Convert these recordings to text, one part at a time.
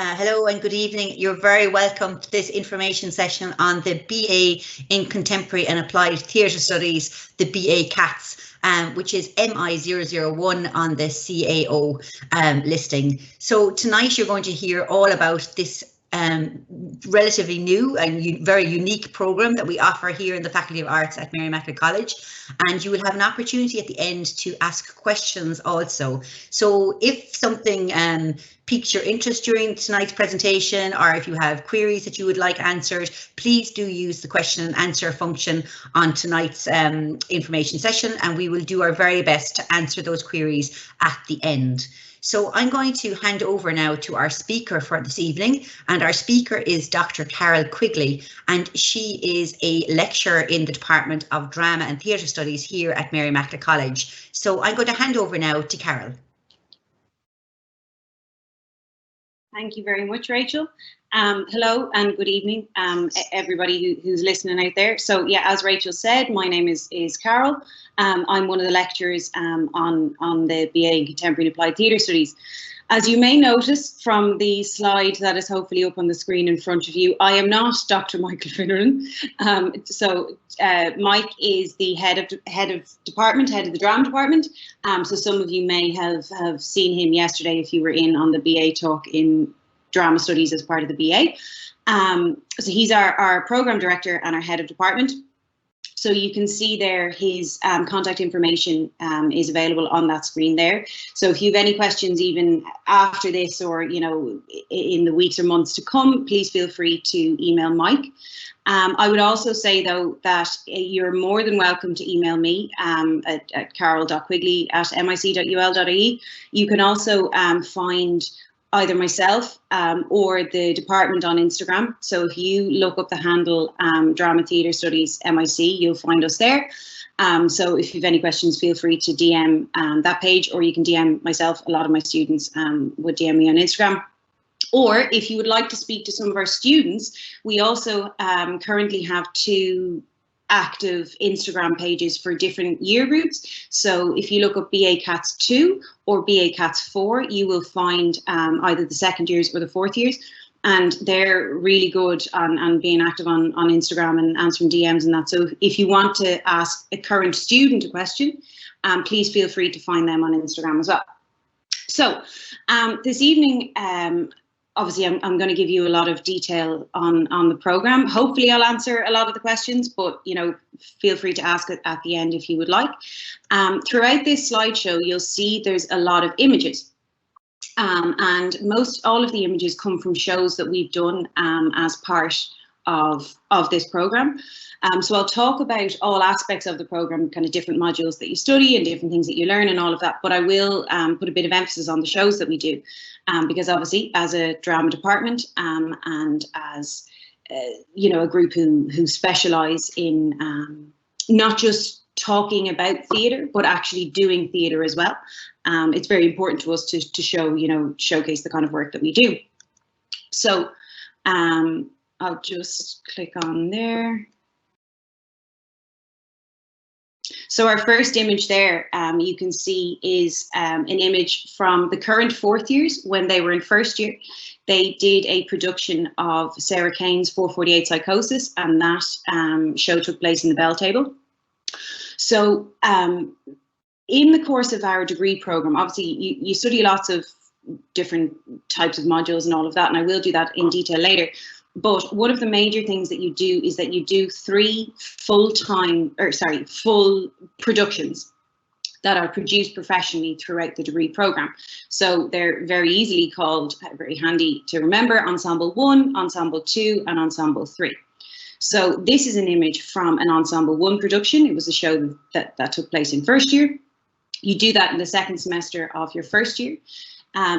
Hello and good evening. You're very welcome to this information session on the BA in Contemporary and Applied Theatre Studies, the BA CATS, which is MI001 on the CAO listing. So tonight you're going to hear all about this relatively new and very unique programme that we offer here in the Faculty of Arts at Mary Immaculate College, and you will have an opportunity at the end to ask questions also. So if something piques your interest during tonight's presentation, or if you have queries that you would like answered, please do use the question and answer function on tonight's information session, and we will do our very best to answer those queries at the end. So I'm going to hand over now to our speaker for this evening, and our speaker is Dr. Carole Quigley, and she is a lecturer in the Department of Drama and Theatre Studies here at Mary Immaculate College. So I'm going to hand over now to Carole. Thank you very much, Rachel. Hello and good evening, everybody who's listening out there. So yeah, as Rachel said, my name is Carole. I'm one of the lecturers on the BA in Contemporary and Applied Theatre Studies. As you may notice from the slide that is hopefully up on the screen in front of you, I am not Dr. Michael Finneran. Mike is the head of the drama department. So some of you may have seen him yesterday if you were in on the BA talk in drama studies as part of the BA. So he's our program director and our head of department. So you can see there his contact information is available on that screen there. So if you have any questions even after this, or in the weeks or months to come, please feel free to email Mike. I would also say though that you're more than welcome to email me at carole.quigley@mic.ul.ie. You can also find either myself or the department on Instagram. So if you look up the handle Drama Theatre Studies MIC, you'll find us there. So if you have any questions, feel free to DM that page, or you can DM myself. A lot of my students would DM me on Instagram. Or if you would like to speak to some of our students, we also currently have 2 active Instagram pages for different year groups. So if you look up BA CATS 2 or BA CATS 4, you will find either the second years or the fourth years. And they're really good on being active on Instagram and answering DMs and that. So if you want to ask a current student a question, please feel free to find them on Instagram as well. So this evening, obviously, I'm going to give you a lot of detail on the programme. Hopefully, I'll answer a lot of the questions, but feel free to ask it at the end if you would like. Throughout this slideshow, you'll see there's a lot of images, and all of the images come from shows that we've done as part of this programme. So I'll talk about all aspects of the programme, kind of different modules that you study and different things that you learn and all of that. But I will put a bit of emphasis on the shows that we do, because obviously as a drama department and as a group who specialise in not just talking about theatre, but actually doing theatre as well. It's very important to us to show, showcase the kind of work that we do. So I'll just click on there. So our first image there, you can see, is an image from the current fourth years when they were in first year. They did a production of Sarah Kane's 448 Psychosis, and that show took place in the Bell Table. So in the course of our degree programme, obviously you study lots of different types of modules and all of that, and I will do that in detail later. But one of the major things that you do is that you do 3 full productions that are produced professionally throughout the degree programme. So they're very easily called, very handy to remember, Ensemble 1, Ensemble 2 and Ensemble 3. So this is an image from an Ensemble 1 production. It was a show that took place in first year. You do that in the second semester of your first year.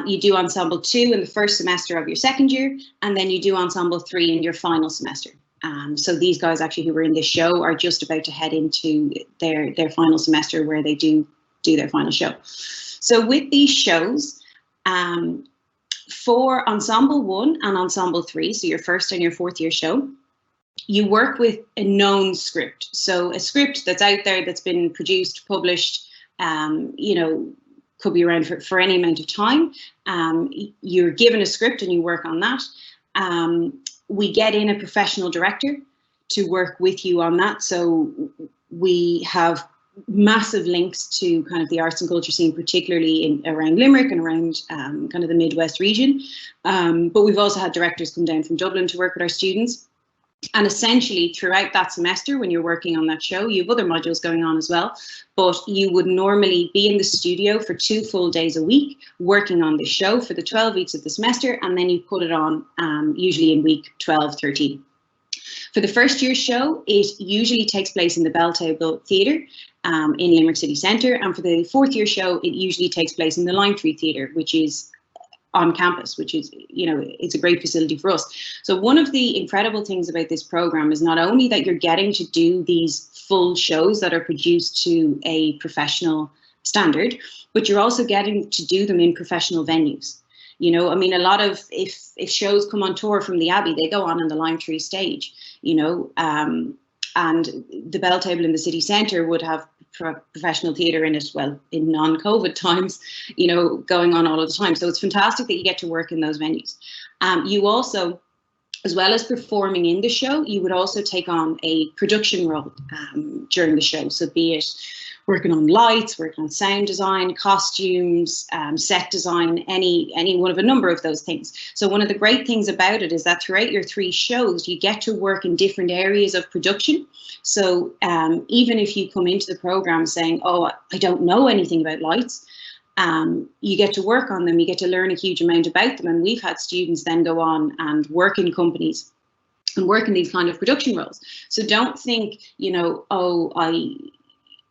You do Ensemble 2 in the first semester of your second year, and then you do Ensemble 3 in your final semester. So these guys actually who were in this show are just about to head into their final semester where they do their final show. So with these shows, for Ensemble 1 and Ensemble 3, so your first and your fourth year show, you work with a known script. So a script that's out there, that's been produced, published, could be around for any amount of time. You're given a script and you work on that. We get in a professional director to work with you on that. So we have massive links to kind of the arts and culture scene, particularly around Limerick and around kind of the Midwest region. But we've also had directors come down from Dublin to work with our students. And essentially throughout that semester, when you're working on that show, you have other modules going on as well, but you would normally be in the studio for 2 full days a week, working on the show for the 12 weeks of the semester, and then you put it on usually in week 12, 13. For the first year show, it usually takes place in the Bell Table Theatre in Limerick City Centre, and for the 4th year show, it usually takes place in the Lime Tree Theatre, which is on campus, which is, you know, it's a great facility for us. So one of the incredible things about this program is not only that you're getting to do these full shows that are produced to a professional standard, but you're also getting to do them in professional venues. You know, I mean, a lot of, if shows come on tour from the Abbey, they go on the Lime Tree stage, you know, and the Bell Table in the city centre would have professional theatre in it, well, in non-COVID times, you know, going on all of the time. So it's fantastic that you get to work in those venues. You also, as well as performing in the show, you would also take on a production role during the show. So be it working on lights, working on sound design, costumes, set design, any one of a number of those things. So one of the great things about it is that throughout your 3 shows, you get to work in different areas of production. So even if you come into the program saying, oh, I don't know anything about lights, you get to work on them, you get to learn a huge amount about them. And we've had students then go on and work in companies and work in these kind of production roles. So don't think, you know, oh,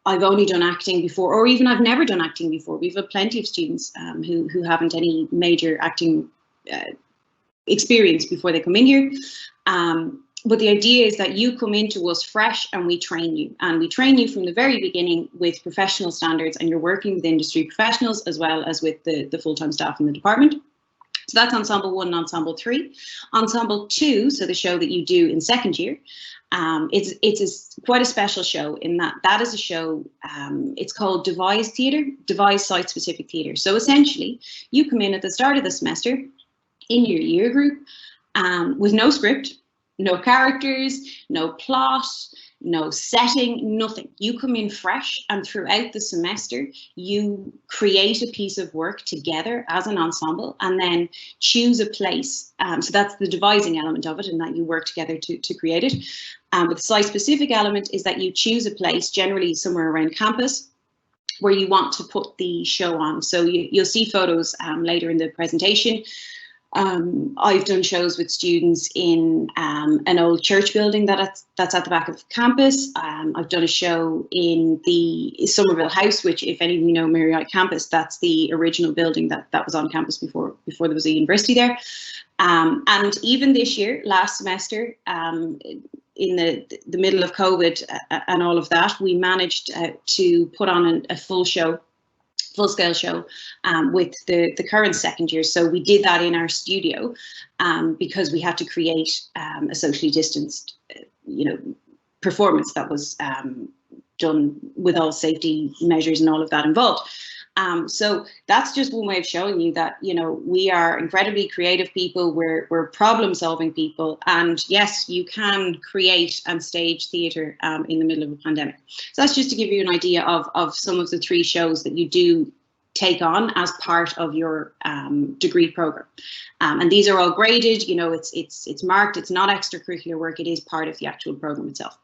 I've only done acting before, or even I've never done acting before. We've had plenty of students who haven't any major acting experience before they come in here. But the idea is that you come into us fresh and we train you. And we train you from the very beginning with professional standards, and you're working with industry professionals as well as with the full-time staff in the department. So that's Ensemble 1 and Ensemble 3. Ensemble 2, so the show that you do in 2nd year, it's quite a special show in that is a show, it's called Devised Theatre, Devised Site-Specific Theatre. So essentially, you come in at the start of the semester in your year group with no script, no characters, no plot, no setting, nothing. You come in fresh, and throughout the semester, you create a piece of work together as an ensemble and then choose a place. So that's the devising element of it, and that you work together to create it. But the site-specific element is that you choose a place, generally somewhere around campus, where you want to put the show on. So you'll see photos later in the presentation. I've done shows with students in an old church building that's at the back of campus. I've done a show in the Somerville House, which, if any of you know Marriott campus, that's the original building that was on campus before there was a university there. And even this year, last semester, in the middle of COVID and all of that, we managed to put on a full-scale show with the current 2nd year. So we did that in our studio because we had to create a socially distanced, performance that was done with all safety measures and all of that involved. So that's just one way of showing you that, we are incredibly creative people, we're problem-solving people, and yes, you can create and stage theatre in the middle of a pandemic. So that's just to give you an idea of some of the 3 shows that you do take on as part of your degree program. And these are all graded, it's marked, it's not extracurricular work, it is part of the actual program itself.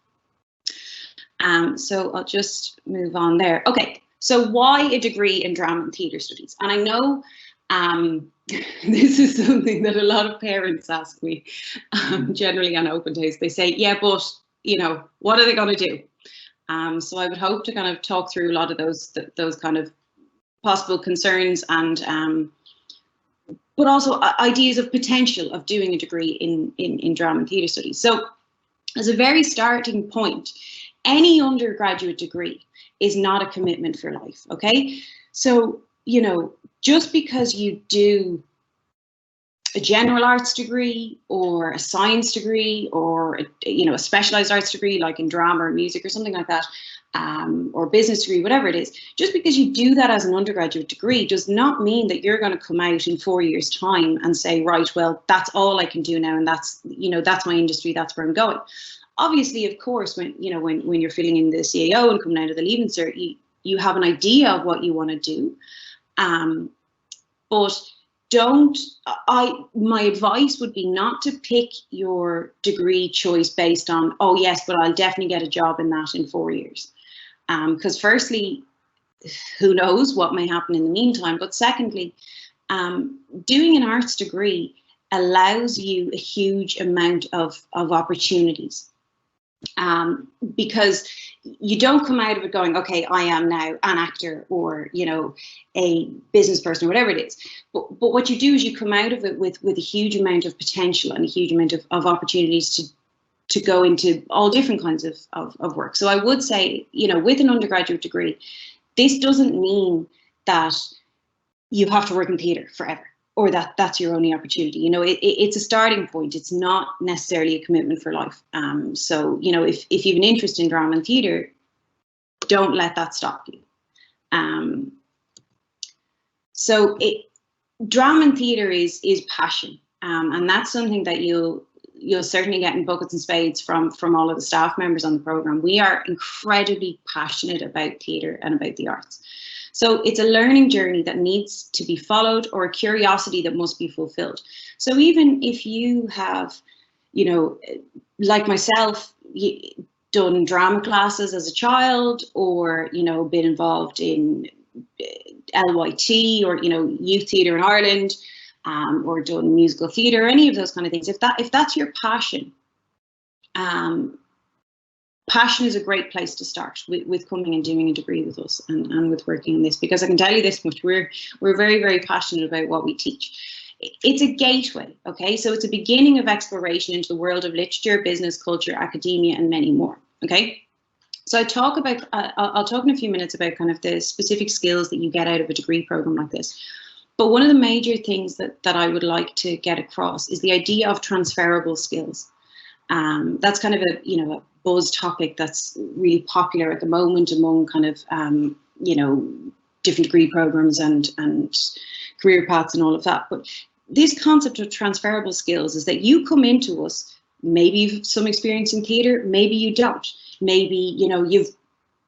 So I'll just move on there. Okay. So why a degree in drama and theatre studies? And I know this is something that a lot of parents ask me, generally on open days. They say, yeah, but, what are they going to do? So I would hope to kind of talk through a lot of those kind of possible concerns and, but also ideas of potential of doing a degree in drama and theatre studies. So as a very starting point, any undergraduate degree is not a commitment for life, okay? So, just because you do a general arts degree or a science degree or a specialized arts degree like in drama or music or something like that, or business degree, whatever it is. Just because you do that as an undergraduate degree does not mean that you're going to come out in 4 years' time and say, right, well, that's all I can do now, and that's my industry, that's where I'm going. Obviously, of course, when you're filling in the CAO and coming out of the Leaving Cert, you have an idea of what you want to do, but my advice would be not to pick your degree choice based on, oh yes, but I'll definitely get a job in that in 4 years. Because firstly, who knows what may happen in the meantime, but secondly, doing an arts degree allows you a huge amount of opportunities. Because you don't come out of it going, okay, I am now an actor or, a business person or whatever it is. But what you do is you come out of it with a huge amount of potential and a huge amount of opportunities to go into all different kinds of work. So I would say, with an undergraduate degree, this doesn't mean that you have to work in theatre forever, or that's your only opportunity. It's a starting point. It's not necessarily a commitment for life. So, if you have an interest in drama and theatre, don't let that stop you. So drama and theatre is passion. And that's something that you'll certainly get in buckets and spades from all of the staff members on the programme. We are incredibly passionate about theatre and about the arts. So it's a learning journey that needs to be followed, or a curiosity that must be fulfilled. So even if you have, like myself, done drama classes as a child, or, been involved in LYT or, youth theatre in Ireland, or done musical theatre, any of those kind of things, if that's your passion, passion is a great place to start with coming and doing a degree with us and with working on this, because I can tell you this much, we're very, very passionate about what we teach. It's a gateway, okay? So it's a beginning of exploration into the world of literature, business, culture, academia, and many more, okay? So I'll talk in a few minutes about kind of the specific skills that you get out of a degree program like this. But one of the major things that I would like to get across is the idea of transferable skills. That's kind of a buzz topic that's really popular at the moment among kind of different degree programs and career paths and all of that. But this concept of transferable skills is that you come into us, maybe you've some experience in theatre, maybe you don't. Maybe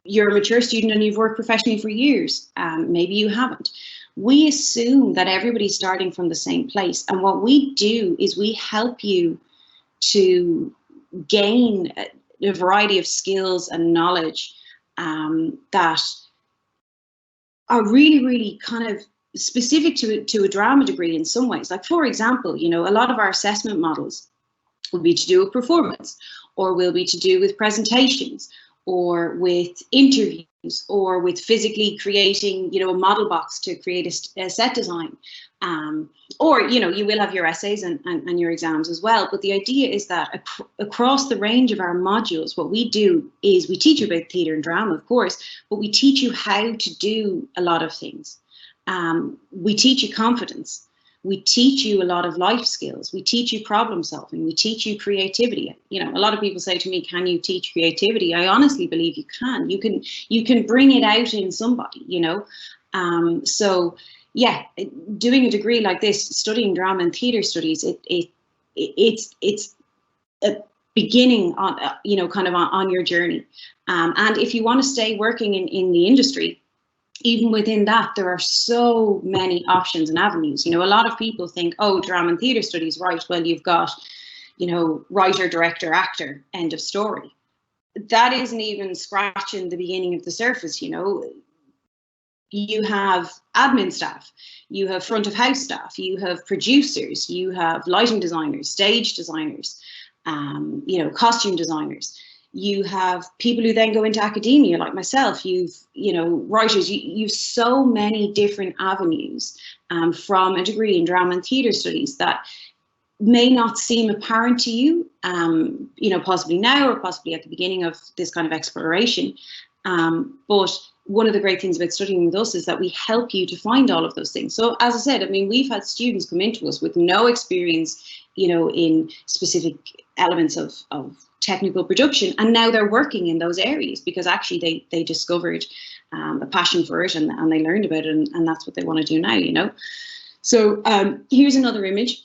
you're a mature student and you've worked professionally for years. Maybe you haven't. We assume that everybody's starting from the same place, and what we do is we help you to gain a variety of skills and knowledge that are really, really kind of specific to a drama degree in some ways. Like, for example, a lot of our assessment models will be to do with performance, or will be to do with presentations, or with interviews, or with physically creating, a model box to create a set design. Or, you will have your essays and your exams as well. But the idea is that across the range of our modules, what we do is we teach you about theatre and drama, of course, but we teach you how to do a lot of things. We teach you confidence. We teach you a lot of life skills. We teach you problem solving. We teach you creativity. A lot of people say to me, can you teach creativity? I honestly believe you can. You can bring it out in somebody, So yeah, doing a degree like this, studying drama and theatre studies, it's a beginning on, kind of on your journey. And if you want to stay working in the industry, even within that, there are so many options and avenues. A lot of people think, oh, drama and theatre studies, right, well, you've got, writer, director, actor, end of story. That isn't even scratching the beginning of the surface, You have admin staff, you have front of house staff, you have producers, you have lighting designers, stage designers, costume designers. You have people who then go into academia, like myself. You've, writers. You've so many different avenues from a degree in drama and theatre studies that may not seem apparent to you, possibly now or possibly at the beginning of this kind of exploration. But one of the great things about studying with us is that we help you to find all of those things. So as I said, I mean, we've had students come into us with no experience, you know, in specific elements of technical production, and now they're working in those areas because actually they discovered a passion for it, and they learned about it, and that's what they want to do now, you know. So here's another image.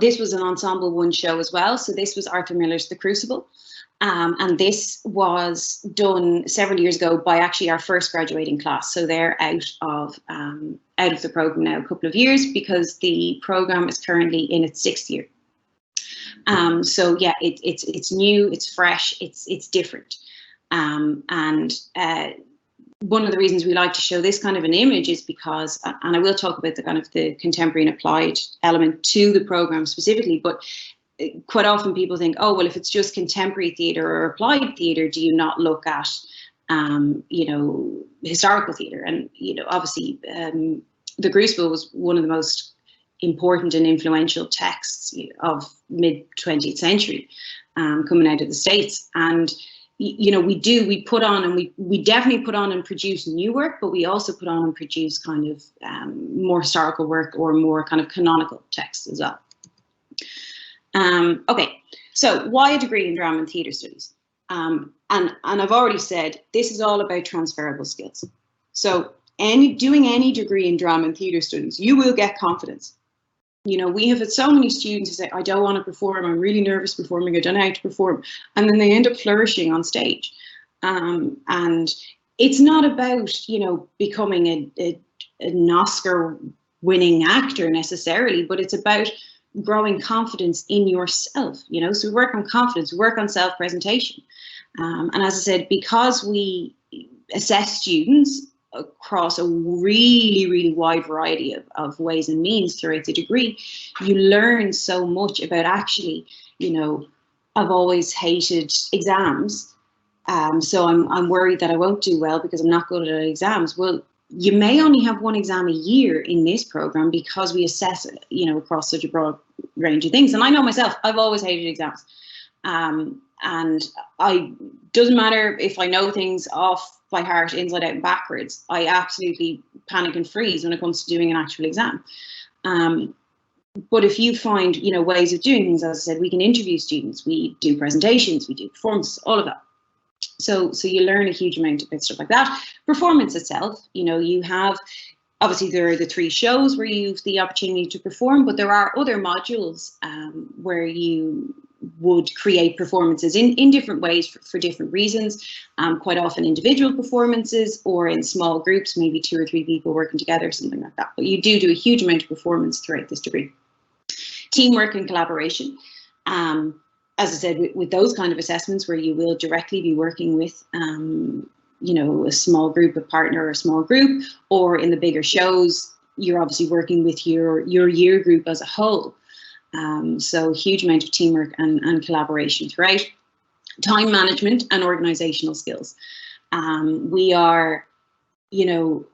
This was an Ensemble 1 show as well. So this was Arthur Miller's The Crucible. And this was done several years ago by actually our first graduating class. So they're out of the program now a couple of years because the program is currently in its 6th year. So yeah, it's new, it's fresh, it's different. One of the reasons we like to show this kind of an image is because, and I will talk about the kind of the contemporary and applied element to the program specifically, but quite often people think, oh, well, if it's just contemporary theatre or applied theatre, do you not look at, you know, historical theatre? And, you know, obviously The Crucible was one of the most important and influential texts of mid-20th century coming out of the States. And, you know, we put on and we definitely put on and produce new work, but we also put on and produce kind of more historical work or more kind of canonical texts as well. Okay, so why a degree in drama and theatre studies? And I've already said this is all about transferable skills. So doing any degree in drama and theatre studies, you will get confidence. You know, we have had so many students who say, I don't want to perform, I'm really nervous performing, I don't know how to perform, and then they end up flourishing on stage. And it's not about, you know, becoming an Oscar-winning actor necessarily, but it's about growing confidence in yourself, you know. So we work on confidence, we work on self-presentation. And as I said, because we assess students across a really, really wide variety of ways and means throughout the degree, you learn so much about actually, you know, I've always hated exams. So I'm worried that I won't do well because I'm not good at exams. Well, you may only have one exam a year in this program because we assess it, you know, across such a broad range of things. And I know myself, I've always hated exams. And doesn't matter if I know things off by heart, inside out and backwards, I absolutely panic and freeze when it comes to doing an actual exam. But if you find, you know, ways of doing things, as I said, we can interview students, we do presentations, we do performances, all of that. So you learn a huge amount about stuff like that. Performance itself, you know, you have, obviously there are the 3 shows where you have the opportunity to perform, but there are other modules where you would create performances in different ways for different reasons, quite often individual performances or in small groups, maybe 2 or 3 people working together, something like that. But you do a huge amount of performance throughout this degree. Teamwork and collaboration. As I said, with those kind of assessments where you will directly be working with, you know, a small group, a partner or a small group, or in the bigger shows, you're obviously working with your year group as a whole. So huge amount of teamwork and collaboration throughout. Time management and organizational skills. We are, you know,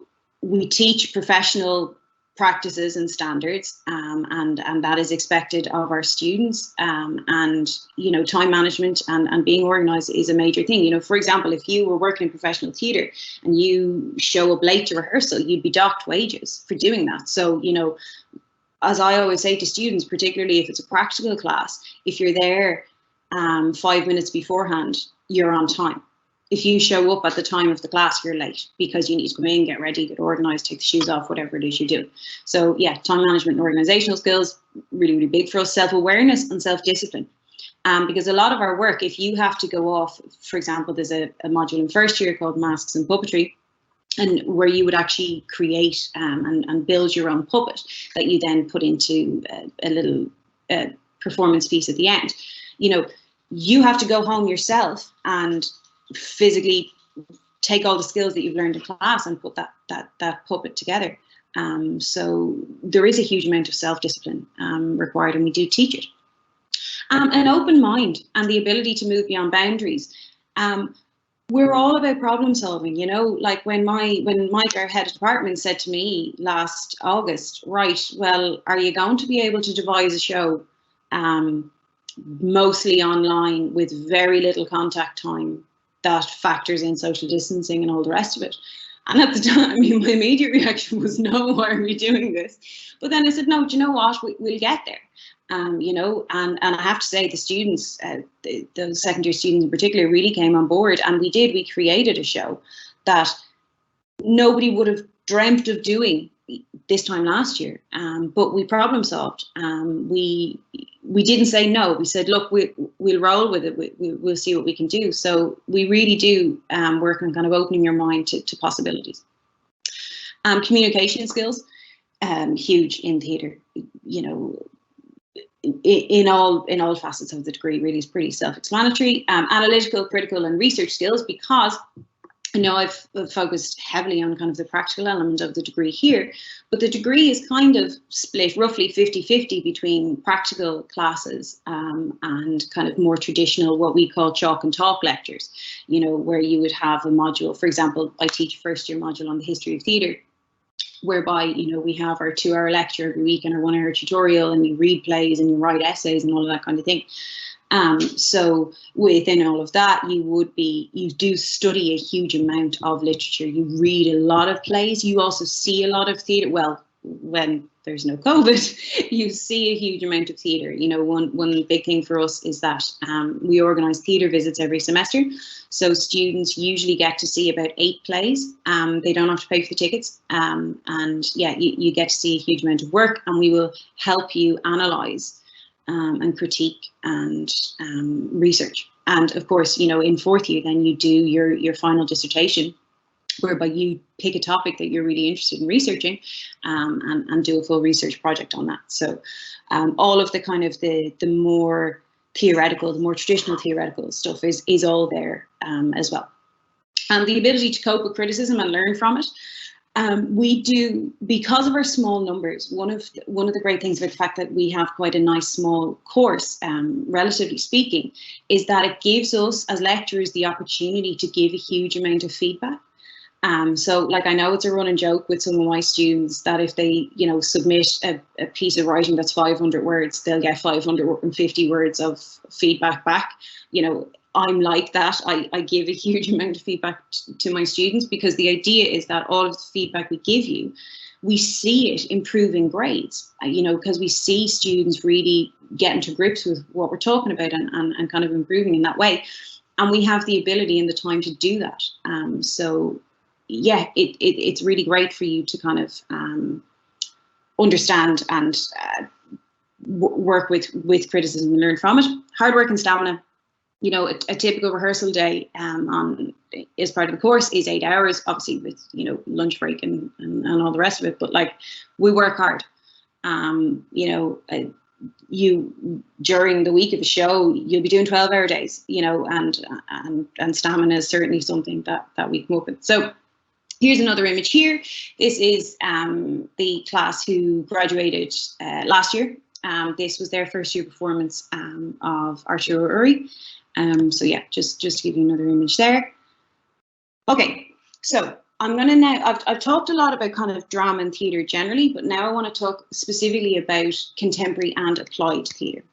we teach professional practices and standards, and that is expected of our students. And, you know, time management and being organized is a major thing. You know, for example, if you were working in professional theatre and you show up late to rehearsal, you'd be docked wages for doing that. So, you know, as I always say to students, particularly if it's a practical class, if you're there 5 minutes beforehand, you're on time. If you show up at the time of the class, you're late because you need to come in, get ready, get organized, take the shoes off, whatever it is you do. So yeah, time management and organizational skills, really, really big for us. Self-awareness and self-discipline. Because a lot of our work, if you have to go off, for example, there's a module in first year called Masks and Puppetry, and where you would actually create and build your own puppet that you then put into a little performance piece at the end. You know, you have to go home yourself and physically take all the skills that you've learned in class and put that puppet together. So there is a huge amount of self-discipline required, and we do teach it. An open mind and the ability to move beyond boundaries. We're all about problem solving, you know, like when Mike, our head of department, said to me last August, right, well, are you going to be able to devise a show mostly online with very little contact time that factors in social distancing and all the rest of it. And at the time, I mean, my immediate reaction was, no, why are we doing this? But then I said, no, do you know what? We'll get there. You know, and I have to say the students, the second-year students in particular, really came on board. And we created a show that nobody would have dreamt of doing this time last year, but we problem solved. We didn't say no. We said, look, we'll roll with it. We'll see what we can do. So we really do work on kind of opening your mind to possibilities. Communication skills, huge in theatre. You know, in all facets of the degree, really is pretty self-explanatory. Analytical, critical, and research skills, because I know I've focused heavily on kind of the practical element of the degree here, but the degree is kind of split roughly 50-50 between practical classes and kind of more traditional, what we call chalk and talk lectures, you know, where you would have a module. For example, I teach a first-year module on the history of theatre, whereby, you know, we have our 2-hour lecture every week and our 1-hour tutorial, and you read plays and you write essays and all of that kind of thing. So within all of that, you do study a huge amount of literature. You read a lot of plays. You also see a lot of theatre. Well, when there's no COVID, you see a huge amount of theatre. You know, one big thing for us is that we organise theatre visits every semester. So students usually get to see about 8 plays. They don't have to pay for the tickets. And yeah, you get to see a huge amount of work, and we will help you analyse and critique and research. And of course, you know, in 4th year, then you do your final dissertation, whereby you pick a topic that you're really interested in researching and do a full research project on that. So all of the kind of the more theoretical, the more traditional theoretical stuff is all there as well. And the ability to cope with criticism and learn from it. We do, because of our small numbers, one of the great things about the fact that we have quite a nice small course, relatively speaking, is that it gives us as lecturers the opportunity to give a huge amount of feedback. So like, I know it's a running joke with some of my students that if they, you know, submit a piece of writing that's 500 words, they'll get 550 words of feedback back. You know, I'm like that. I give a huge amount of feedback to my students, because the idea is that all of the feedback we give you, we see it improving grades, you know, because we see students really getting to grips with what we're talking about and kind of improving in that way. And we have the ability and the time to do that. So yeah, it's really great for you to kind of understand and work with criticism and learn from it. Hard work and stamina. You know, a typical rehearsal day as part of the course is 8 hours, obviously with, you know, lunch break and all the rest of it. But like, we work hard. You know, during the week of a show, you'll be doing 12-hour days. You know, and stamina is certainly something that we come up with. So here's another image here. This is the class who graduated last year. This was their first year performance of Arturo Uri. So yeah, just to give you another image there. Okay, so I'm gonna now, I've talked a lot about kind of drama and theatre generally, but now I want to talk specifically about contemporary and applied theatre.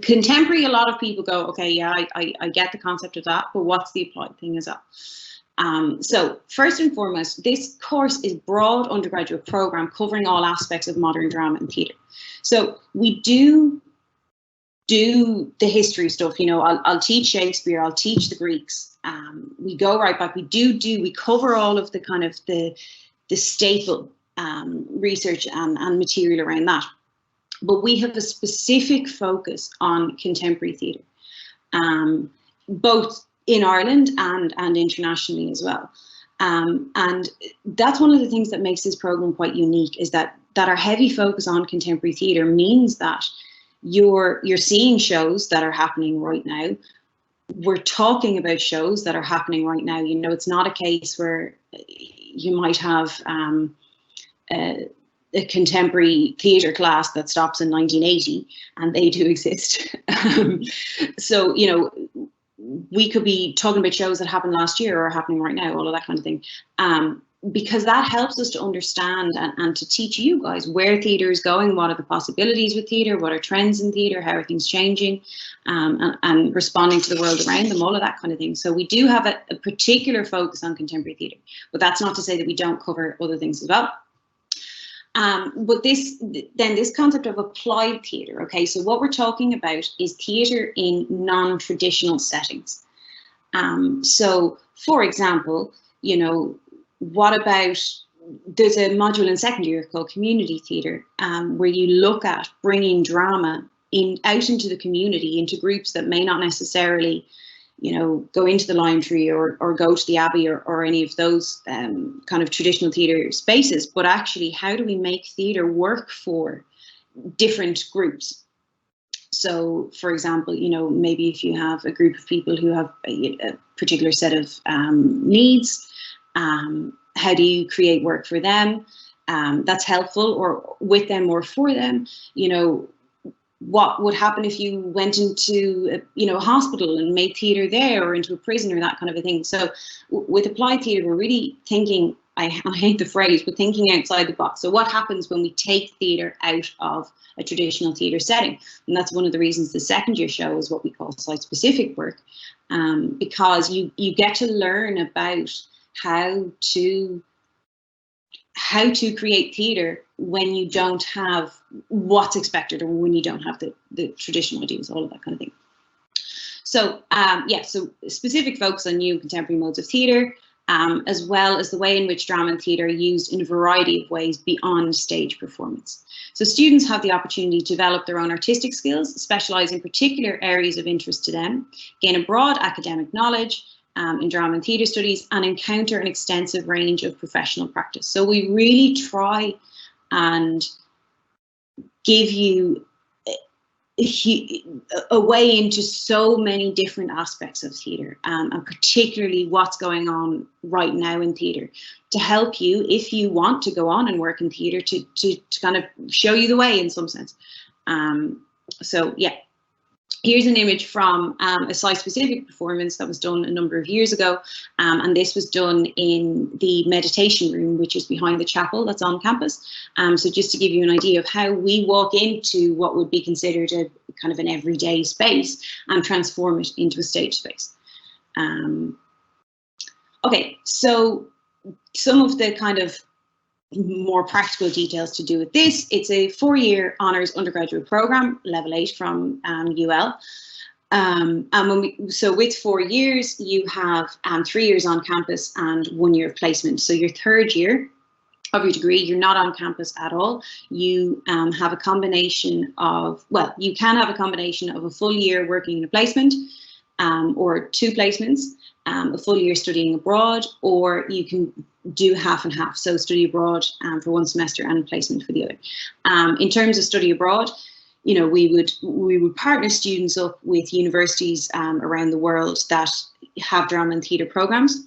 Contemporary, a lot of people go, okay, yeah, I get the concept of that, but what's the applied thing as well? So first and foremost, this course is broad undergraduate program covering all aspects of modern drama and theatre. So we do the history stuff, you know, I'll teach Shakespeare, I'll teach the Greeks. We go right back. We cover all of the kind of the staple research and material around that. But we have a specific focus on contemporary theatre, both in Ireland and internationally as well. And that's one of the things that makes this program quite unique, is that our heavy focus on contemporary theatre means that you're seeing shows that are happening right now. We're talking about shows that are happening right now. You know, it's not a case where you might have a contemporary theatre class that stops in 1980, and they do exist. So, you know, we could be talking about shows that happened last year or are happening right now, all of that kind of thing. because that helps us to understand and to teach you guys where theatre is going, what are the possibilities with theatre, what are trends in theatre, how are things changing, and responding to the world around them, all of that kind of thing. So we do have a particular focus on contemporary theatre, but that's not to say that we don't cover other things as well. But this concept of applied theatre, okay, so what we're talking about is theatre in non-traditional settings. So, for example, you know, what about, there's a module in second year called community theatre, where you look at bringing drama out into the community, into groups that may not necessarily, you know, go into the Lime Tree or go to the Abbey or any of those kind of traditional theatre spaces, but actually how do we make theatre work for different groups? So, for example, you know, maybe if you have a group of people who have a particular set of needs, how do you create work for them that's helpful, or with them or for them? You know, what would happen if you went into a hospital and made theatre there, or into a prison, or that kind of a thing? So with applied theatre, we're really thinking, I hate the phrase, but thinking outside the box. So what happens when we take theatre out of a traditional theatre setting? And that's one of the reasons the second year show is what we call site-specific work, because you get to learn about how to create theatre when you don't have what's expected, or when you don't have the traditional ideas, all of that kind of thing. So so specific focus on new contemporary modes of theatre, as well as the way in which drama and theatre are used in a variety of ways beyond stage performance. So students have the opportunity to develop their own artistic skills, specialise in particular areas of interest to them, gain a broad academic knowledge in drama and theatre studies, and encounter an extensive range of professional practice. So we really try and give you a way into so many different aspects of theatre, and particularly what's going on right now in theatre, to help you, if you want to go on and work in theatre, to kind of show you the way in some sense. So yeah. Here's an image from a site-specific performance that was done a number of years ago, and this was done in the meditation room, which is behind the chapel that's on campus. So just to give you an idea of how we walk into what would be considered a kind of an everyday space and transform it into a stage space. Okay, so some of the kind of more practical details to do with this. It's a 4-year honours undergraduate programme, level 8 from UL. And so with 4 years, you have 3 years on campus and 1 year of placement. So your third year of your degree, you're not on campus at all. You have a combination of, well, you can have a combination of a full year working in a placement, or 2 placements, a full year studying abroad, or you can do half and half. So study abroad for 1 semester and a placement for the other. In terms of study abroad, you know, we would partner students up with universities around the world that have drama and theatre programs,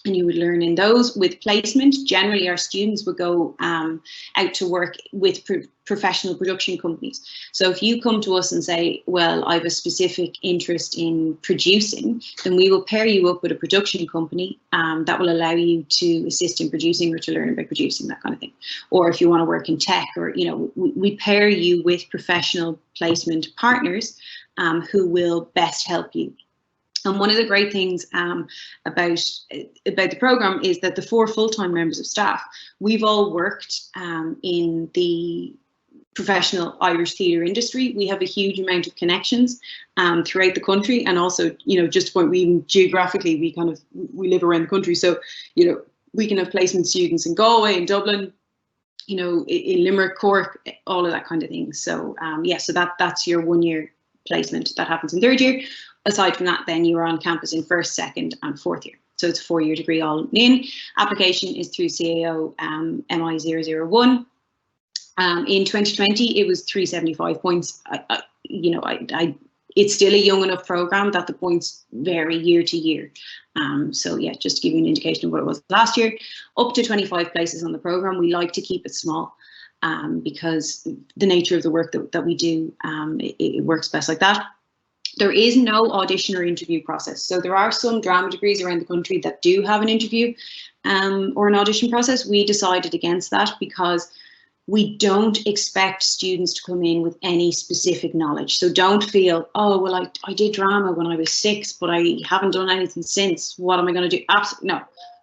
and you would learn in those. With placement, generally our students would go out to work with professional production companies. So if you come to us and say, well, I have a specific interest in producing, then we will pair you up with a production company that will allow you to assist in producing, or to learn about producing, that kind of thing. Or if you want to work in tech, or, you know, we pair you with professional placement partners who will best help you. And one of the great things about the programme is that the 4 full-time members of staff, we've all worked in the professional Irish theatre industry. We have a huge amount of connections throughout the country, and also, you know, just to point, we geographically, we live around the country. So, you know, we can have placement students in Galway, in Dublin, you know, in Limerick, Cork, all of that kind of thing. So yeah, so that's your 1 year placement that happens in third year. Aside from that, then you are on campus in first, second and fourth year. So it's a 4-year degree all in. Application is through CAO MI001. In 2020, it was 375 points. It's still a young enough program that the points vary year to year. So yeah, just to give you an indication of what it was last year. Up to 25 places on the program. We like to keep it small because the nature of the work that we do, it works best like that. There is no audition or interview process. So there are some drama degrees around the country that do have an interview or an audition process. We decided against that because we don't expect students to come in with any specific knowledge. So don't feel, oh, well, I did drama when I was 6, but I haven't done anything since. What am I going to do? Absolutely no.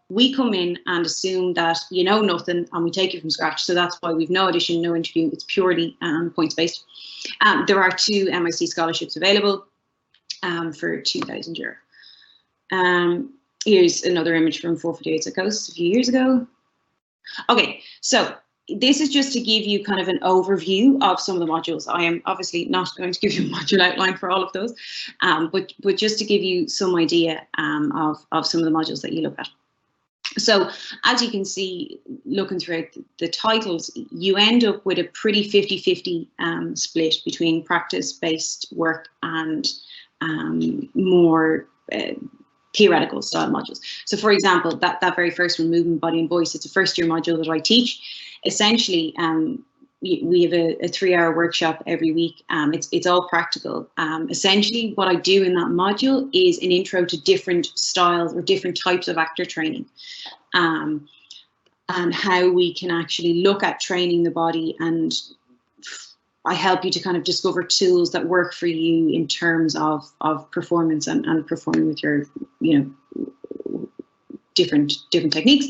We come in and assume that you know nothing and we take you from scratch. So that's why we've no audition, no interview. It's purely points-based. There are 2 MIC scholarships available for €2,000. Here's another image from 448 Coast a few years ago. Okay, so this is just to give you kind of an overview of some of the modules. I am obviously not going to give you a module outline for all of those, but just to give you some idea of some of the modules that you look at. So as you can see, looking throughout the titles, you end up with a pretty 50-50 split between practice-based work and more theoretical style modules. So for example, that very first one, Movement, Body and Voice, it's a first-year module that I teach. Essentially, we have a 3-hour workshop every week. It's all practical. Essentially, what I do in that module is an intro to different styles or different types of actor training, and how we can actually look at training the body, and I help you to kind of discover tools that work for you in terms of performance and performing with your, different techniques.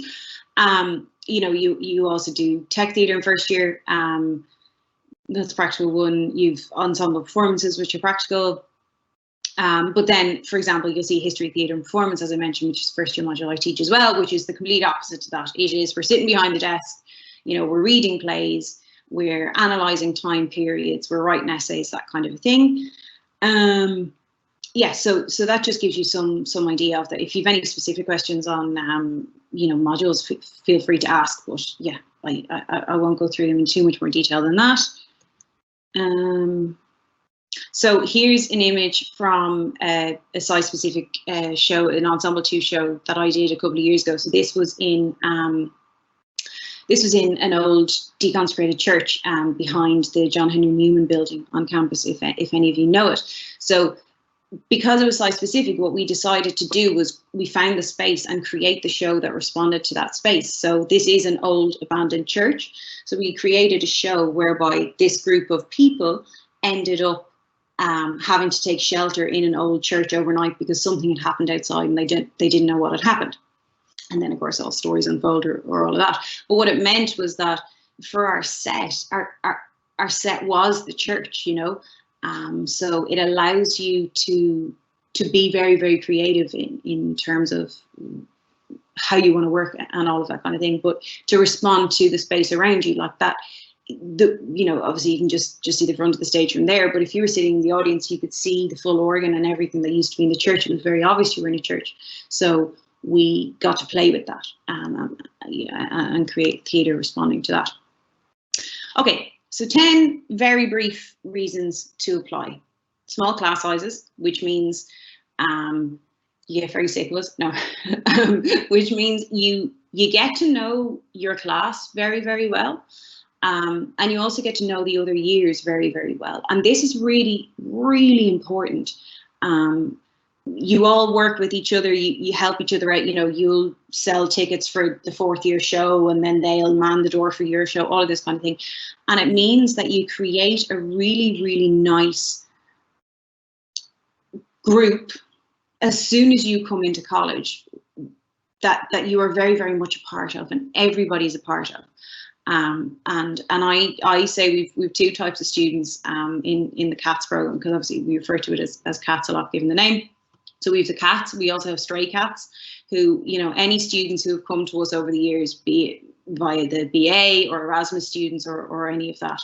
You also do tech theatre in first year. That's a practical one. You've ensemble performances, which are practical. But then, for example, you'll see history, theatre and performance, as I mentioned, which is first year module I teach as well, which is the complete opposite to that. It is, we're sitting behind the desk, we're reading plays, we're analysing time periods, we're writing essays, that kind of a thing. Yeah, so that just gives you some idea of that. If you have any specific questions on modules, feel free to ask. But yeah, I won't go through them in too much more detail than that. So here's an image from a site-specific show, an Ensemble 2 show that I did a couple of years ago. So this was in an old deconsecrated church behind the John Henry Newman building on campus, if any of you know it. So because it was site specific, what we decided to do was we found the space and create the show that responded to that space. So this is an old abandoned church. So we created a show whereby this group of people ended up having to take shelter in an old church overnight because something had happened outside and they didn't know what had happened. And then, of course, all stories unfold or all of that. But what it meant was that for our set, our set was the church, so it allows you to be very, very creative in terms of how you want to work and all of that kind of thing, but to respond to the space around you like that. Obviously you can just see the front of the stage from there, but if you were sitting in the audience, you could see the full organ and everything that used to be in the church. It was very obvious you were in a church. So we got to play with that and create theatre responding to that. Okay, so 10 very brief reasons to apply. Small class sizes, which means you get very sick of us. No, which means you get to know your class very, very well. And you also get to know the other years very, very well. And this is really, really important. You all work with each other, you help each other out, you'll sell tickets for the 4th year show and then they'll man the door for your show, all of this kind of thing. And it means that you create a really, really nice group as soon as you come into college that you are very, very much a part of and everybody's a part of. And I say we've 2 types of students in the CATS program, because obviously we refer to it as CATS a lot, given the name. So we have the cats, we also have stray cats who, any students who have come to us over the years, be it via the BA or Erasmus students or any of that,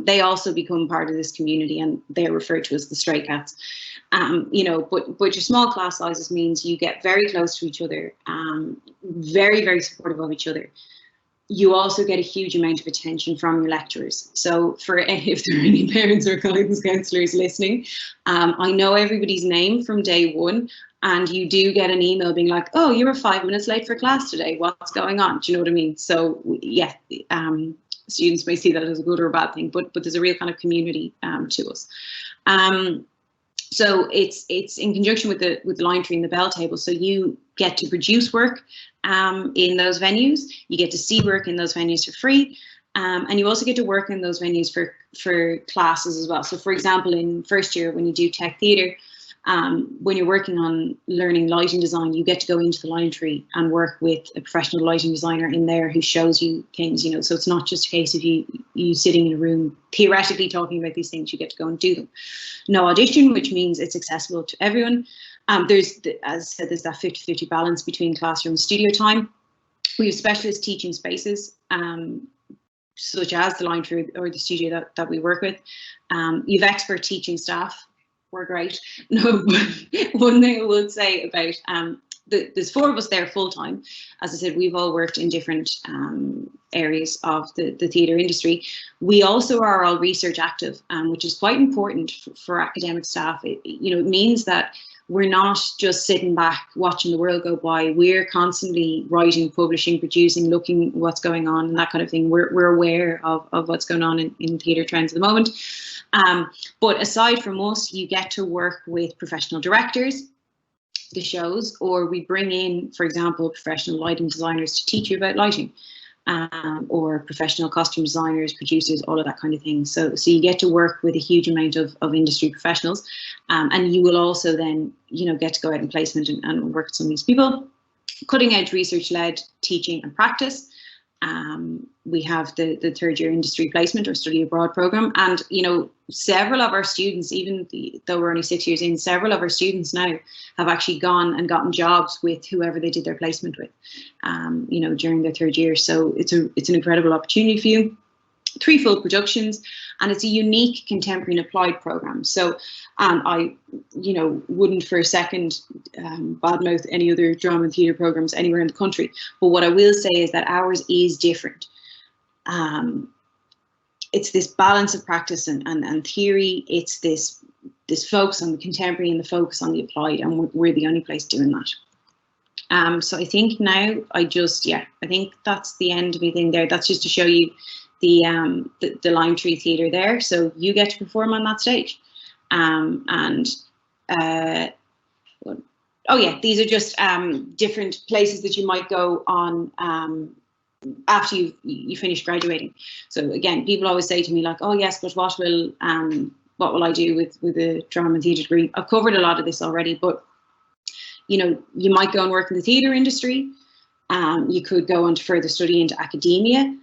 they also become part of this community and they're referred to as the stray cats. But your small class sizes means you get very close to each other, very, very supportive of each other. You also get a huge amount of attention from your lecturers. So if there are any parents or guidance counsellors listening, I know everybody's name from day one, and you do get an email being like, oh, you were 5 minutes late for class today. What's going on? Do you know what I mean? So yeah, students may see that as a good or a bad thing, but there's a real kind of community to us. So it's in conjunction with the line tree and the bell table. So you get to produce work in those venues. You get to see work in those venues for free. And you also get to work in those venues for classes as well. So for example, in first year, when you do tech theatre, when you're working on learning lighting design, you get to go into the line tree and work with a professional lighting designer in there who shows you things, you know. So it's not just a case of you sitting in a room theoretically talking about these things. You get to go and do them. No audition, which means it's accessible to everyone. There's, as I said, there's that 50-50 balance between classroom and studio time. We have specialist teaching spaces, such as the line tree or the studio that we work with. You have expert teaching staff. We're great. No, but one thing I would say about there's 4 of us there full time. As I said, we've all worked in different areas of the theatre industry. We also are all research active, which is quite important for academic staff. It means that we're not just sitting back watching the world go by. We're constantly writing, publishing, producing, looking at what's going on and that kind of thing. We're aware of what's going on in theatre trends at the moment. But aside from us, you get to work with professional directors, the shows, or we bring in, for example, professional lighting designers to teach you about lighting, or professional costume designers, producers, all of that kind of thing. So you get to work with a huge amount of industry professionals, and you will also then, get to go out in placement and work with some of these people. Cutting edge research-led teaching and practice. We have the 3rd year industry placement or study abroad program, and several of our students, even though we're only 6 years in, several of our students now have actually gone and gotten jobs with whoever they did their placement with, during their 3rd year. So it's an incredible opportunity for you. 3 full productions, and it's a unique contemporary and applied program. So I wouldn't for a second badmouth any other drama and theatre programs anywhere in the country, but what I will say is that ours is different. It's this balance of practice and theory. It's this focus on the contemporary and the focus on the applied, and we're the only place doing that. So I think now I think that's the end of anything there. That's just to show you the Lime Tree Theatre there. So you get to perform on that stage. These are just different places that you might go on after you finish graduating. So again, people always say to me like, oh yes, but what will I do with a drama and theatre degree? I've covered a lot of this already, but you might go and work in the theatre industry. You could go on to further study into academia.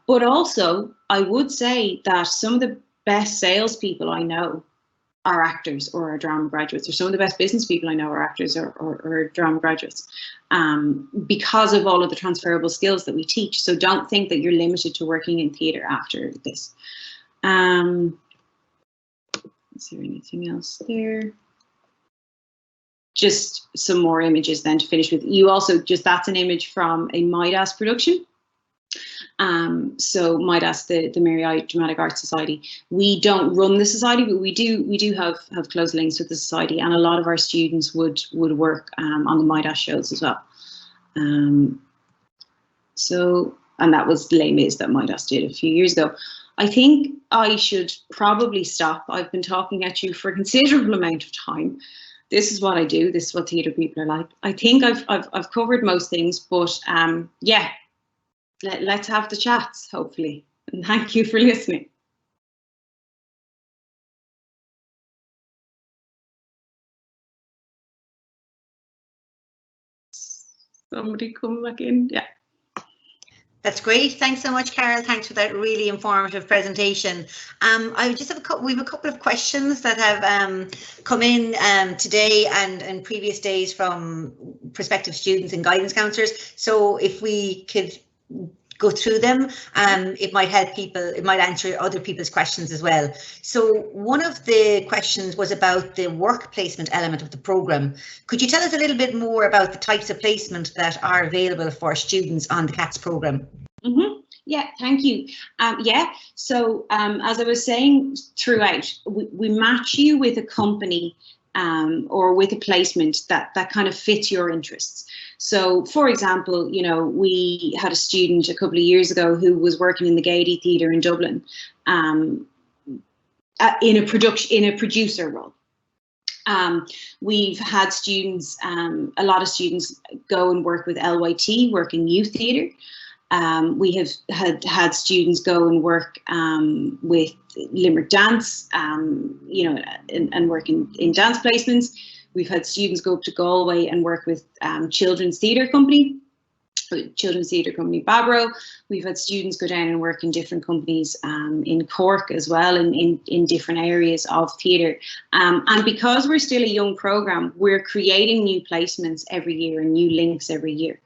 But also, I would say that some of the best salespeople I know are actors or are drama graduates, or some of the best business people I know are actors or drama graduates, because of all of the transferable skills that we teach. So don't think that you're limited to working in theatre after this. Is there anything else there? Just some more images then to finish with. You also, that's an image from a Midas production. So Midas, the Mary I Dramatic Arts Society. We don't run the society, but we do have close links with the society, and a lot of our students would work on the Midas shows as well. And that was Les Mis that Midas did a few years ago. I think I should probably stop. I've been talking at you for a considerable amount of time. This is what I do. This is what theatre people are like. I think I've covered most things, but yeah. Let's have the chats, hopefully. And thank you for listening. Somebody come back in? Yeah. That's great. Thanks so much, Carol. Thanks for that really informative presentation. I just have we have a couple of questions that have come in today and previous days from prospective students and guidance counsellors. So if we could go through them, it might help people, it might answer other people's questions as well. So one of the questions was about the work placement element of the programme. Could you tell us a little bit more about the types of placement that are available for students on the CATS programme? Mm-hmm. Yeah, thank you. So as I was saying throughout, we match you with a company or with a placement that kind of fits your interests. So, for example, we had a student a couple of years ago who was working in the Gaeilge Theatre in Dublin in a producer role. We've had students, a lot of students go and work with LYT, work in youth theatre. We have had students go and work with Limerick Dance, you know, and work in dance placements. We've had students go up to Galway and work with Children's Theatre Company Babro. We've had students go down and work in different companies in Cork as well, in different areas of theatre. And because we're still a young programme, we're creating new placements every year and new links every year.